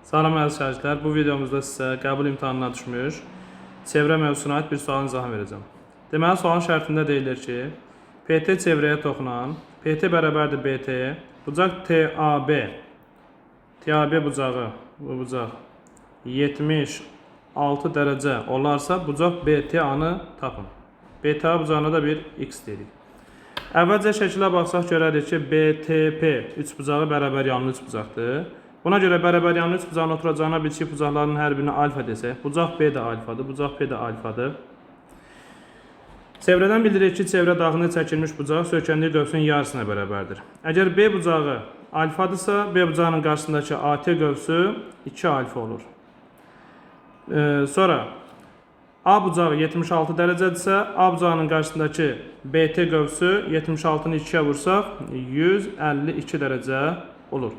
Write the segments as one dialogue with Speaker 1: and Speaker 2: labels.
Speaker 1: Salam əziz şagirdlər, bu videomuzda sizə qəbul imtahanına düşmüş çevrə mövzusuna aid bir sualın izahını verəcəm. Deməli, sualın şərtində deyilir ki, PT çevrəyə toxunan, PT bərabərdir BT, bucaq TAB bucağı, bu bucaq 76 dərəcə olarsa, bucaq BTA-nı tapın. BTA bucağına da bir x deyirik. Əvvəlcə şəkilə baxsaq görərik ki, BTP üçbucağı bərabər yanlı üçbucaqdır. Buna görə bərabər yanlı üçbucağın oturacağına bitişik bucaqların hər birinə alfa desək, bucaq B də alfadır, bucaq P də alfadır. Çevrədən bildiririk ki, çevrə daxilində çəkilmiş bucaq söykəndiyi qövsün yarısına bərabərdir. Əgər B bucağı alfadırsa, B bucağının qarşısındakı AT qövsü 2 alfa olur. Sonra A bucağı 76 dərəcədirsə, A bucağının qarşısındakı BT qövsü 76-nı 2-yə vursaq 152 dərəcə olur.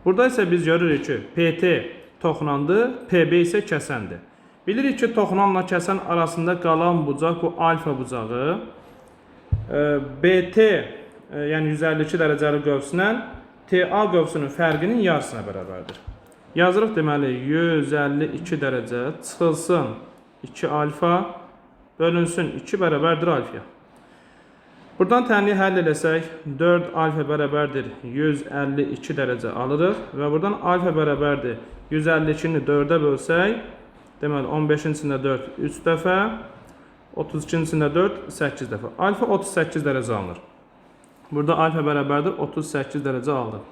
Speaker 1: Burada isə biz görürük ki, PT toxunandır, PB isə kəsəndir. Bilirik ki, toxunanla kəsən arasında qalan bucaq bu alfa bucağı BT, yəni 152 dərəcəli qövsünlə TA qövsünün fərqinin yarısına bərabərdir. Yazırıq deməli 152 dərəcə çıxılsın 2 alfa bölünsün 2 bərabərdir alfaya. Buradan tənliyi həll eləsək 4 alfa bərabərdir 152 dərəcə alırıq və buradan alfa bərabərdir 152-ni 4-ə bölsək, deməli 15-in 4 3 dəfə, 32-in 4 8 dəfə. Alfa 38 dərəcə alınır. Burada alfa bərabərdir 38 dərəcə aldıq.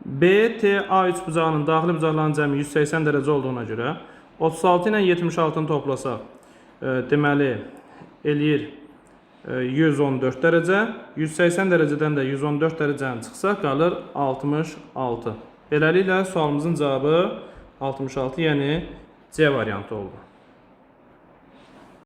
Speaker 1: BTA üçbucağının daxili bucaqların cəmi 180 dərəcə olduğuna görə 36 ilə 76-nı toplasaq, deməli eləyir 114 dərəcə, 180 dərəcədən də 114 dərəcəni çıxsaq qalır 66. Beləliklə sualımızın cavabı 66, yəni C variantı oldu.